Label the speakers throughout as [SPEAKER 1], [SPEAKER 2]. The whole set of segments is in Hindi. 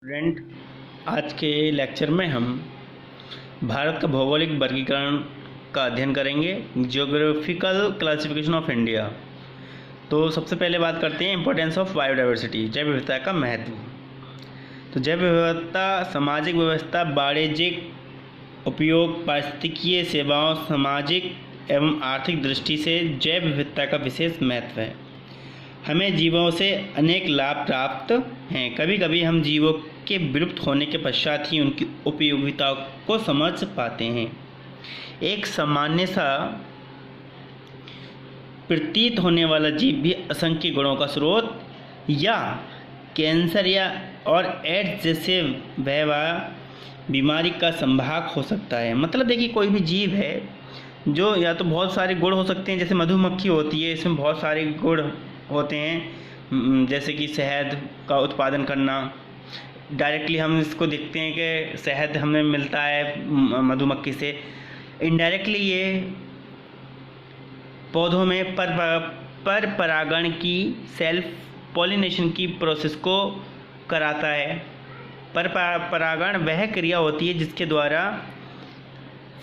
[SPEAKER 1] स्टूडेंट, आज के लेक्चर में हम भारत का भौगोलिक वर्गीकरण का अध्ययन करेंगे। Geographical classification of India. तो सबसे पहले बात करते हैं इंपॉर्टेंस ऑफ बायोडाइवर्सिटी, जैव विविधता का महत्व। तो जैव विविधता सामाजिक व्यवस्था, वाणिज्यिक उपयोग, पारिस्थितिकीय सेवाओं, सामाजिक एवं आर्थिक दृष्टि से जैव विविधता का विशेष महत्व है। हमें जीवों से अनेक लाभ प्राप्त हैं। कभी कभी हम जीवों के विलुप्त होने के पश्चात ही उनकी उपयोगिता को समझ पाते हैं। एक सामान्य सा प्रतीत होने वाला जीव भी असंख्य गुणों का स्रोत या कैंसर या और एड्स जैसे बीमारी का संभाग हो सकता है। मतलब देखिए, कोई भी जीव है जो या तो बहुत सारे गुण हो सकते हैं, जैसे मधुमक्खी होती है, इसमें बहुत सारे गुण होते हैं, जैसे कि शहद का उत्पादन करना। डायरेक्टली हम इसको देखते हैं कि शहद हमें मिलता है मधुमक्खी से। इनडायरेक्टली ये पौधों में पर परागण की, सेल्फ पॉलिनेशन की प्रोसेस को कराता है। पर परागण वह क्रिया होती है जिसके द्वारा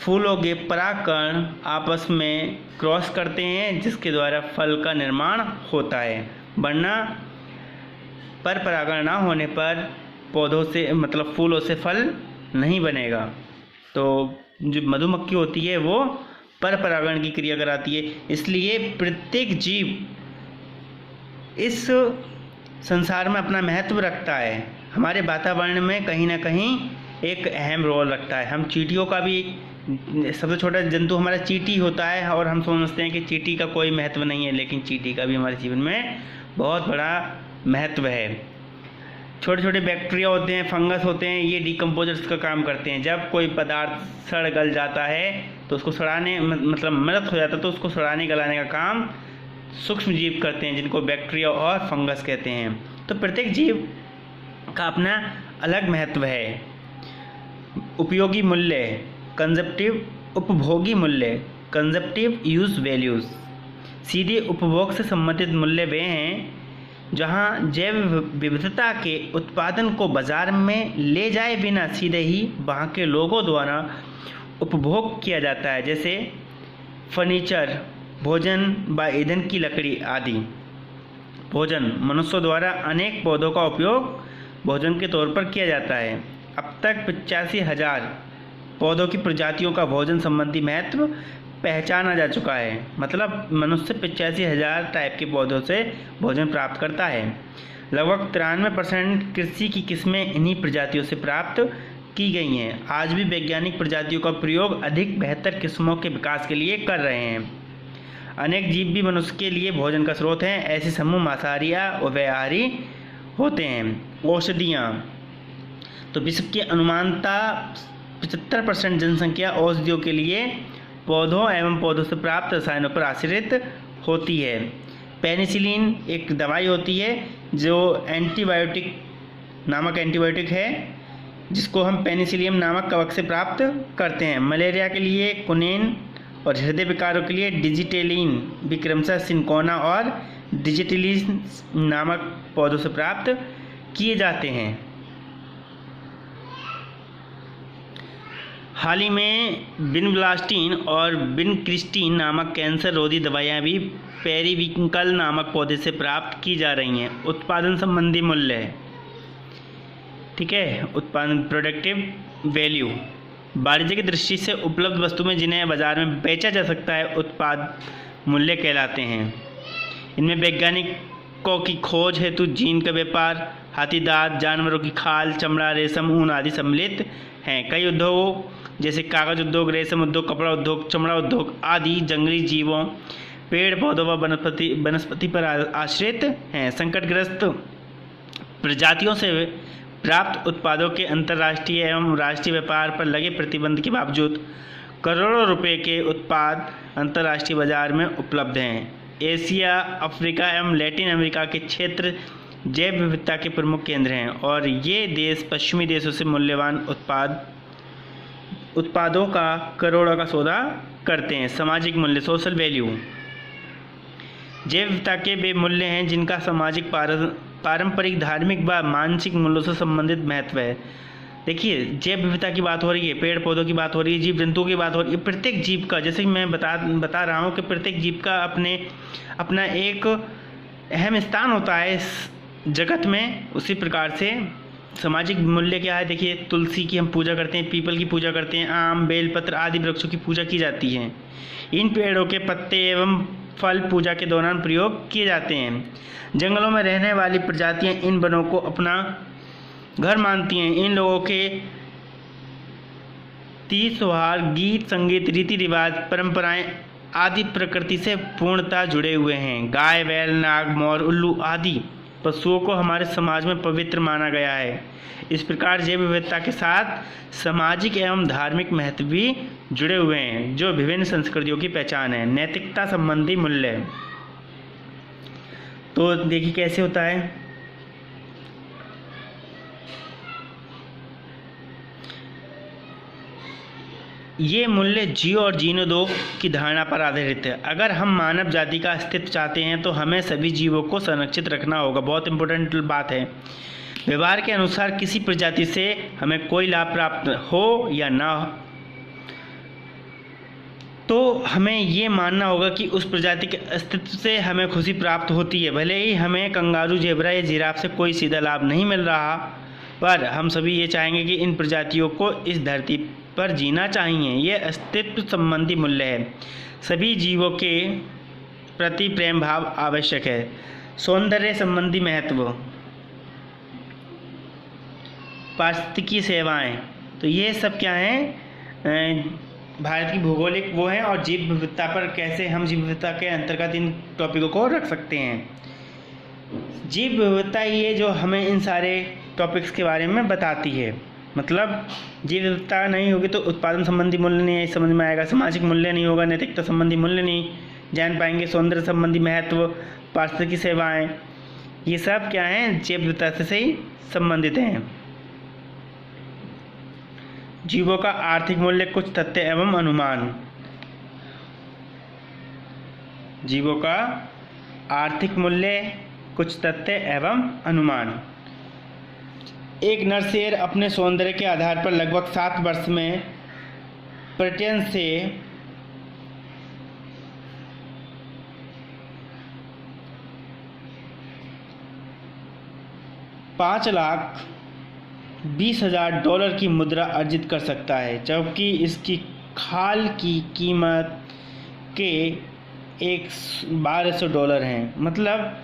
[SPEAKER 1] फूलों के परागकण आपस में क्रॉस करते हैं, जिसके द्वारा फल का निर्माण होता है। वरना पर परागण ना होने पर पौधों से मतलब फूलों से फल नहीं बनेगा। तो जो मधुमक्खी होती है वो पर परागण की क्रिया कराती है। इसलिए प्रत्येक जीव इस संसार में अपना महत्व रखता है, हमारे वातावरण में कहीं ना कहीं एक अहम रोल रखता है। हम चींटियों का भी, सबसे छोटा जंतु हमारा चींटी होता है और हम समझते हैं कि चींटी का कोई महत्व नहीं है, लेकिन चींटी का भी हमारे जीवन में बहुत बड़ा महत्व है। छोटे छोटे बैक्टीरिया होते हैं, फंगस होते हैं, ये डिकम्पोजर्स का काम करते हैं। जब कोई पदार्थ सड़ गल जाता है तो उसको सड़ाने मतलब मृत हो जाता है तो उसको सड़ाने गलाने का काम सूक्ष्म जीव करते हैं, जिनको बैक्टीरिया और फंगस कहते हैं। तो प्रत्येक जीव का अपना अलग महत्व है। उपयोगी मूल्य, कंजप्टिव उपभोगी मूल्य, कंजप्टिव यूज वैल्यूज। सीधे उपभोग से संबंधित मूल्य वे हैं जहां जैव विविधता के उत्पादन को बाजार में ले जाए बिना सीधे ही वहां के लोगों द्वारा उपभोग किया जाता है, जैसे फर्नीचर, भोजन व ईंधन की लकड़ी आदि। भोजन, मनुष्यों द्वारा अनेक पौधों का उपयोग भोजन के तौर पर किया जाता है। अब तक 85,000 पौधों की प्रजातियों का भोजन संबंधी महत्व पहचाना जा चुका है। मतलब मनुष्य 85,000 टाइप के पौधों से भोजन प्राप्त करता है। लगभग 93% कृषि की किस्में इन्हीं प्रजातियों से प्राप्त की गई हैं। आज भी वैज्ञानिक प्रजातियों का प्रयोग अधिक बेहतर किस्मों के विकास के लिए कर रहे हैं। अनेक जीव भी मनुष्य के लिए भोजन का स्रोत हैं। ऐसे समूह मांसाहारी या उभयहारी होते हैं। औषधियाँ, तो विश्व की अनुमानता 75% जनसंख्या औषधियों के लिए पौधों एवं पौधों से प्राप्त रसायनों पर आश्रित होती है। पेनिसिलिन एक दवाई होती है जो एंटीबायोटिक नामक एंटीबायोटिक है, जिसको हम पेनिसिलियम नामक कवक से प्राप्त करते हैं। मलेरिया के लिए क्विनोन और हृदय विकारों के लिए डिजिटेलिन विक्रमशः सिंकोना और डिजिटेलिन नामक पौधों से प्राप्त किए जाते हैं। हाल ही में विनब्लास्टिन और विनक्रिस्टिन नामक कैंसर रोधी दवाइयाँ भी पेरिविंकल नामक पौधे से प्राप्त की जा रही हैं। उत्पादन संबंधी मूल्य है, ठीक है। उत्पादन, प्रोडक्टिव वैल्यू, वाणिज्य की दृष्टि से उपलब्ध वस्तु में जिन्हें बाजार में बेचा जा सकता है उत्पाद मूल्य कहलाते हैं। इनमें वैज्ञानिकों की खोज हेतु जीन का व्यापार, हाथी दांत, जानवरों की खाल, चमड़ा, रेशम, ऊन आदि सम्मिलित हैं। कई उद्योगों जैसे कागज उद्योग, रेशम उद्योग, कपड़ा उद्योग, चमड़ा उद्योग आदि जंगली जीवों, पेड़ पौधों व वनस्पति पर आश्रित हैं। संकटग्रस्त प्रजातियों से प्राप्त उत्पादों के अंतर्राष्ट्रीय एवं राष्ट्रीय व्यापार पर लगे प्रतिबंध के बावजूद करोड़ों रुपए के उत्पाद अंतर्राष्ट्रीय बाजार में उपलब्ध हैं। एशिया, अफ्रीका एवं लैटिन अमेरिका के क्षेत्र जैव विविधता के प्रमुख केंद्र हैं और ये देश पश्चिमी देशों से मूल्यवान उत्पादों का करोड़ों का सौदा करते हैं। सामाजिक मूल्य, सोशल वैल्यू, जैव विविधता के वे मूल्य हैं जिनका सामाजिक पारंपरिक, धार्मिक व मानसिक मूल्यों से संबंधित महत्व है। देखिए, जैव विविधता की बात हो रही है, पेड़ पौधों की बात हो रही है, जीव जंतुओं की बात हो रही है। प्रत्येक जीव का, जैसे कि मैं बता रहा हूँ कि प्रत्येक जीव का अपना एक अहम स्थान होता है इस जगत में। उसी प्रकार से सामाजिक मूल्य क्या है? देखिए, तुलसी की हम पूजा करते हैं, पीपल की पूजा करते हैं, आम, बेलपत्र आदि वृक्षों की पूजा की जाती है। इन पेड़ों के पत्ते एवं फल पूजा के दौरान प्रयोग किए जाते हैं। जंगलों में रहने वाली प्रजातियां इन वनों को अपना घर मानती हैं। इन लोगों के त्योहार, गीत, संगीत, रीति रिवाज, परंपराएं आदि प्रकृति से पूर्णतः जुड़े हुए हैं। गाय, बैल, नाग, मोर, उल्लू आदि पशुओं को हमारे समाज में पवित्र माना गया है। इस प्रकार जैव विविधता के साथ सामाजिक एवं धार्मिक महत्व भी जुड़े हुए हैं, जो विभिन्न संस्कृतियों की पहचान है। नैतिकता संबंधी मूल्य, तो देखिए कैसे होता है। ये मूल्य जियो और जीने दो की धारणा पर आधारित है। अगर हम मानव जाति का अस्तित्व चाहते हैं तो हमें सभी जीवों को संरक्षित रखना होगा। बहुत इंपॉर्टेंट बात है। व्यवहार के अनुसार किसी प्रजाति से हमें कोई लाभ प्राप्त हो या ना हो, तो हमें ये मानना होगा कि उस प्रजाति के अस्तित्व से हमें खुशी प्राप्त होती है। भले ही हमें कंगारू, ज़ेबरा या जिराफ से कोई सीधा लाभ नहीं मिल रहा, पर हम सभी ये चाहेंगे कि इन प्रजातियों को इस धरती पर जीना चाहिए। ये अस्तित्व संबंधी मूल्य है। सभी जीवों के प्रति प्रेम भाव आवश्यक है। सौंदर्य संबंधी महत्व, पारिस्थितिकी सेवाएं, तो ये सब क्या है? भारत की भौगोलिक वो है, और जीव विविधता पर कैसे हम जीव विविधता के अंतर्गत इन टॉपिकों को रख सकते हैं। जीव विविधता ये जो हमें इन सारे टॉपिक्स के बारे में बताती है। मतलब जीव विविधता नहीं होगी तो उत्पादन संबंधी मूल्य नहीं समझ में आएगा, सामाजिक मूल्य नहीं होगा, नैतिकता संबंधी मूल्य नहीं जान पाएंगे, सौंदर्य संबंधी महत्व, पारिस्थितिकी सेवाएं, ये सब क्या हैं? जैव विविधता से ही संबंधित हैं। जीवों का आर्थिक मूल्य, कुछ तथ्य एवं अनुमान। जीवों का आर्थिक मूल्य, कुछ तथ्य एवं अनुमान। एक नर शेर अपने सौंदर्य के आधार पर लगभग 7 वर्ष में पर्यटन से 5,20,000 डॉलर की मुद्रा अर्जित कर सकता है, जबकि इसकी खाल की कीमत के 1,200 डॉलर हैं। मतलब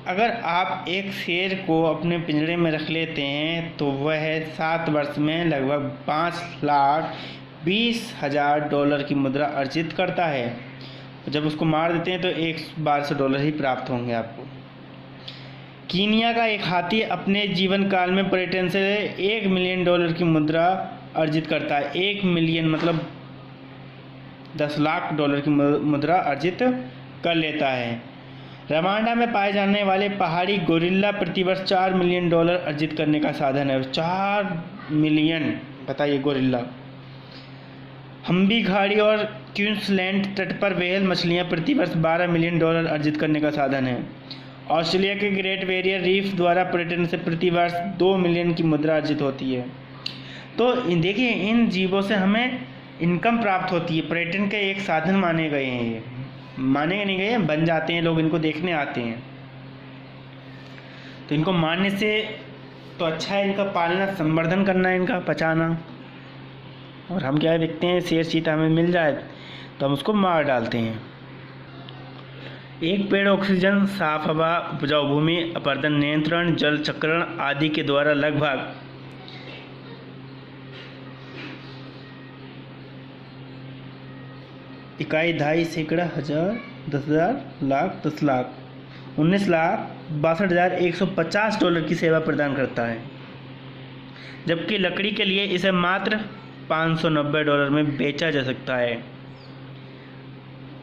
[SPEAKER 1] अगर आप एक शेर को अपने पिंजरे में रख लेते हैं तो वह 7 वर्ष में लगभग 5,20,000 डॉलर की मुद्रा अर्जित करता है। जब उसको मार देते हैं तो 1,200 डॉलर ही प्राप्त होंगे आपको। कीनिया का एक हाथी अपने जीवन काल में पर्यटन से 1 मिलियन डॉलर की मुद्रा अर्जित करता है। 1 मिलियन मतलब 10 लाख डॉलर की मुद्रा अर्जित कर लेता है। रवांडा में पाए जाने वाले पहाड़ी गोरिल्ला प्रतिवर्ष 4 मिलियन डॉलर अर्जित करने का साधन है। 4 मिलियन, बताइए गोरिल्ला। हम्बी खाड़ी और क्वींसलैंड तट पर व्हेल मछलियां प्रतिवर्ष 12 मिलियन डॉलर अर्जित करने का साधन है। ऑस्ट्रेलिया के ग्रेट बैरियर रीफ द्वारा पर्यटन से प्रतिवर्ष 2 मिलियन की मुद्रा अर्जित होती है। तो देखिए, इन जीवों से हमें इनकम प्राप्त होती है। पर्यटन के एक साधन माने गए हैं। ये माने नहीं गए, बन जाते हैं, लोग इनको देखने आते हैं। तो इनको मारने से तो अच्छा है इनका पालना, संवर्धन करना, इनका बचाना। और हम क्या देखते हैं, शेर चीता हमें मिल जाए तो हम उसको मार डालते हैं। एक पेड़ ऑक्सीजन, साफ हवा, उपजाऊ भूमि, अपरदन नियंत्रण, जल चक्रण आदि के द्वारा लगभग इकाई, 2.5 सैकड़ा, 1000, 10,000, लाख, 10 लाख, 19,62,150 डॉलर की सेवा प्रदान करता है, जबकि लकड़ी के लिए इसे मात्र 590 डॉलर में बेचा जा सकता है।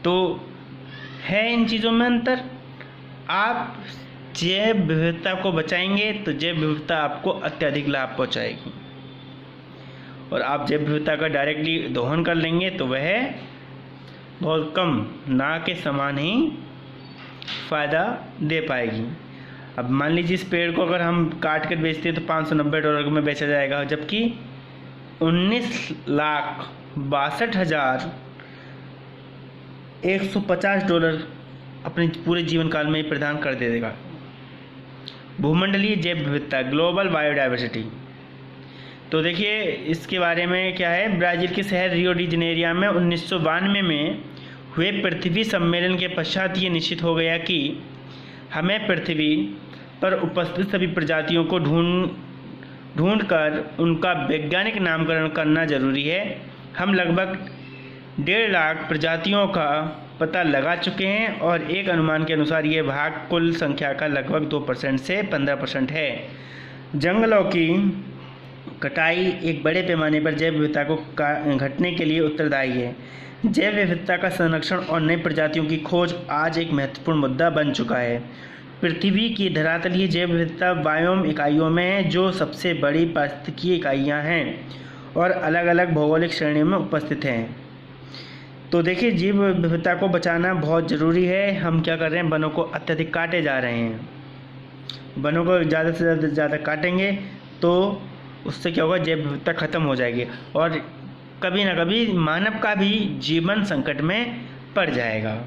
[SPEAKER 1] तो है इन चीज़ों में अंतर। आप जैव विविधता को बचाएंगे तो जैव विविधता आपको अत्यधिक लाभ पहुंचाएगी, और आप जैव विविधता का डायरेक्टली दोहन कर लेंगे तो वह बहुत कम, ना के समान ही फ़ायदा दे पाएगी। अब मान लीजिए इस पेड़ को अगर हम काट कर बेचते हैं तो $590 में बेचा जाएगा, जबकि 19,62,150 अपने पूरे जीवन काल में प्रदान कर देगा। भूमंडलीय जैव विविधता, ग्लोबल बायोडाइवर्सिटी। तो देखिए इसके बारे में क्या है, ब्राज़ील के शहर रियो डी जनेरिया में 1992 में हुए पृथ्वी सम्मेलन के पश्चात ये निश्चित हो गया कि हमें पृथ्वी पर उपस्थित सभी प्रजातियों को ढूंढ कर उनका वैज्ञानिक नामकरण करना जरूरी है। हम लगभग 1.5 लाख प्रजातियों का पता लगा चुके हैं और एक अनुमान के अनुसार ये भाग कुल संख्या का लगभग 2% से 15% है। जंगलों की कटाई एक बड़े पैमाने पर जैव विविधता को घटने के लिए उत्तरदायी है। जैव विविधता का संरक्षण और नई प्रजातियों की खोज आज एक महत्वपूर्ण मुद्दा बन चुका है। पृथ्वी की धरातलीय जैव विविधता बायोम इकाइयों में है, जो सबसे बड़ी पारिस्थितिकीय इकाइयाँ हैं और अलग अलग भौगोलिक श्रेणियों में उपस्थित हैं। तो देखिए जैव विविधता को बचाना बहुत ज़रूरी है। हम क्या कर रहे हैं, वनों को अत्यधिक काटे जा रहे हैं। वनों को ज़्यादा से ज़्यादा काटेंगे तो उससे क्या होगा, जैव विविधता खत्म हो जाएगी और कभी ना कभी मानव का भी जीवन संकट में पड़ जाएगा।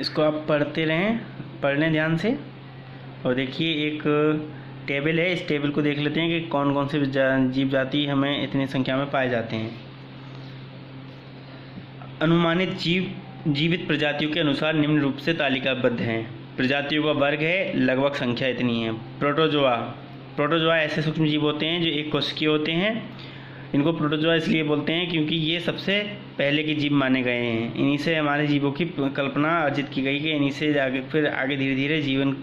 [SPEAKER 1] इसको आप पढ़ते रहें, पढ़ लें ध्यान से। और देखिए एक टेबल है, इस टेबल को देख लेते हैं कि कौन कौन से जीव जाति हमें इतनी संख्या में पाए जाते हैं। अनुमानित जीवित प्रजातियों के अनुसार निम्न रूप से तालिकाबद्ध हैं। प्रजातियों का वर्ग है, लगभग संख्या इतनी है। प्रोटोजोआ ऐसे सूक्ष्म जीव होते हैं जो एक कोशिकीय होते हैं। इनको प्रोटोजोआ इसलिए बोलते हैं क्योंकि ये सबसे पहले के जीव माने गए हैं। इन्हीं से हमारे जीवों की कल्पना अर्जित की गई कि इन्हीं से फिर आगे धीरे धीरे जीवन,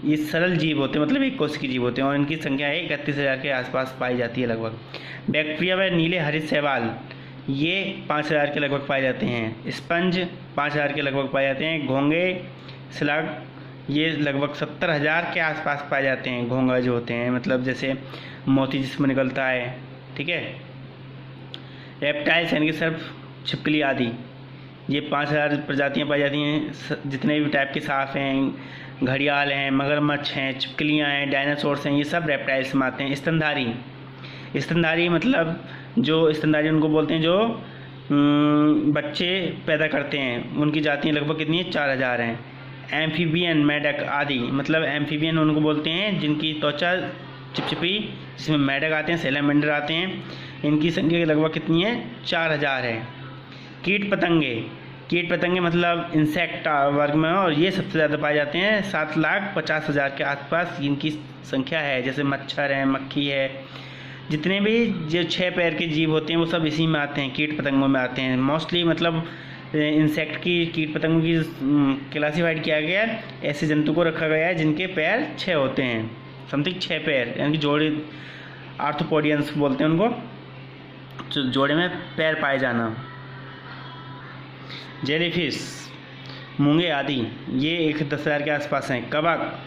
[SPEAKER 1] ये सरल जीव होते हैं, मतलब एक कोशिकीय जीव होते हैं और इनकी संख्या 31,000 के आसपास पाई जाती है लगभग। बैक्टीरिया व नीले हरित शैवाल ये 5,000 के लगभग पाए जाते हैं। स्पंज 5,000 के लगभग पाए जाते हैं। घोंगे स्लग ये लगभग 70,000 के आसपास पाए जाते हैं। घोंगा जो होते हैं मतलब जैसे मोती जिसमें निकलता है, ठीक है। रेप्टाइल्स यानी कि सर्प, छिपकली आदि ये 5,000 प्रजातियां पाई जाती हैं। जितने भी टाइप के सांप हैं, घड़ियाल हैं, मगरमच्छ हैं, छिपकलियां हैं, डायनासोर्स हैं, ये सब रेप्टाइल्स में आते हैं। स्तनधारी मतलब जो स्तनधारी उनको बोलते हैं जो बच्चे पैदा करते हैं, उनकी जातियाँ लगभग कितनी है, 4,000 हैं। एम्फीबियन, मेढक आदि मतलब एम्फीबियन उनको बोलते हैं जिनकी त्वचा चिपचिपी, जिसमें मेढक आते हैं, सैलामेंडर आते हैं। इनकी संख्या लगभग कितनी है, 4,000 है। कीट पतंगे मतलब इंसेक्ट वर्ग में, और ये सबसे ज़्यादा पाए जाते हैं। 7,50,000 के आसपास इनकी संख्या है। जैसे मच्छर है, मक्खी है, जितने भी जो 6 पैर के जीव होते हैं वो सब इसी में आते हैं, कीट पतंगों में आते हैं। मोस्टली मतलब इंसेक्ट की, कीट पतंगों की क्लासीफाइड किया गया है। ऐसे जंतु को रखा गया है जिनके पैर 6 होते हैं, समथिंग 6 पैर, यानी कि जोड़े, आर्थ्रोपोडियंस बोलते हैं उनको, जोड़े में पैर पाए जाना। जेलीफिश, मूंगे आदि ये 10,000 के आसपास हैं। कवक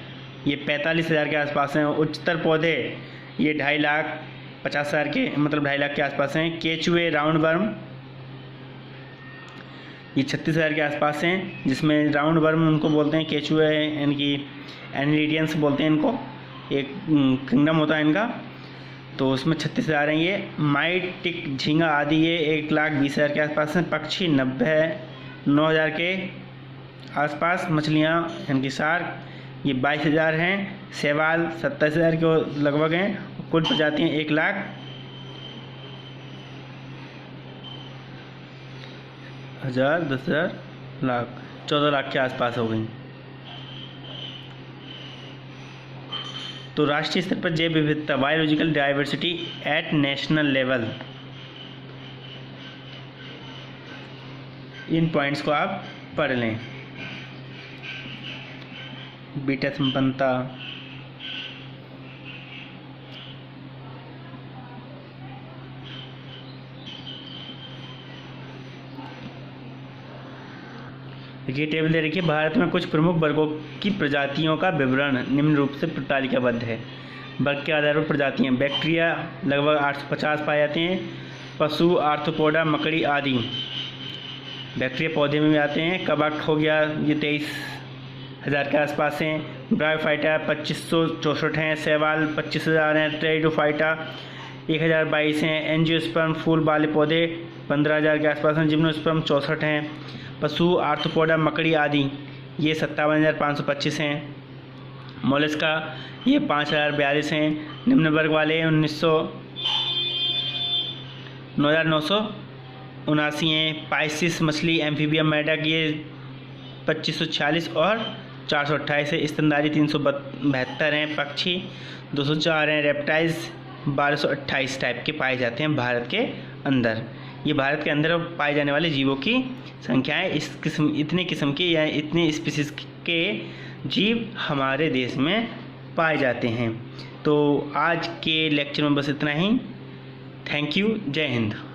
[SPEAKER 1] ये 45,000 के आसपास हैं। उच्चतर पौधे ये 2,50,000 के मतलब 2.5 लाख के आसपास हैं। केचुए, राउंड वर्म ये 36,000 के आसपास हैं, जिसमें राउंड वर्म उनको बोलते हैं केचुए, यानी कि एनिलिडियंस बोलते हैं इनको, एक किंगडम होता है इनका, तो उसमें 36,000 हैं ये। माइट, टिक, झींगा आदि ये 1,20,000 के आसपास हैं। पक्षी 9,000 के आसपास। मछलियाँ यानी कि शार्क ये 22,000 हैं। शैवाल 27,000 के लगभग हैं। कुल प्रजातियाँ 1,00,000 10,000 लाख 14 लाख के आसपास हो गई। तो राष्ट्रीय स्तर पर जैव विविधता, biological diversity eight national level, इन पॉइंट्स को आप पढ़ लें। बीटा संपन्नता, देखिए टेबल दे रखी है। भारत में कुछ प्रमुख वर्गों की प्रजातियों का विवरण निम्न रूप से तालिकाबद्ध है। वर्ग के आधार पर प्रजातियाँ, बैक्टीरिया लगभग 850 पाए जाते हैं। पशु, आर्थ्रोपोडा, मकड़ी आदि। बैक्टीरिया पौधे में भी आते हैं। कवक हो गया ये 1000 के आसपास हैं। ब्रायोफाइटा 2564 हैं। शैवाल 25,000 हैं। टेरिडोफाइटा 1022 हैं। एंजियोस्पर्म फूल वाले पौधे 15,000 के आसपास हैं। जिम्नोस्पर्म 64 हैं। पशु आर्थ्रोपोडा मकड़ी आदि ये 57,525 हैं। मोलस्का ये 5,042 हैं। निम्न वर्ग वाले 9,979 हैं। पाइसिस मछली एम्फीबियम मेढक ये 2546 और 428 है। स्तनधारी 372 हैं। पक्षी 204 हैं। रेप्टाइल्स 1228 टाइप के पाए जाते हैं भारत के अंदर। ये भारत के अंदर पाए जाने वाले जीवों की संख्या है। इतने किस्म के या इतने स्पीसीज के जीव हमारे देश में पाए जाते हैं। तो आज के लेक्चर में बस इतना ही। Thank you. जय हिंद।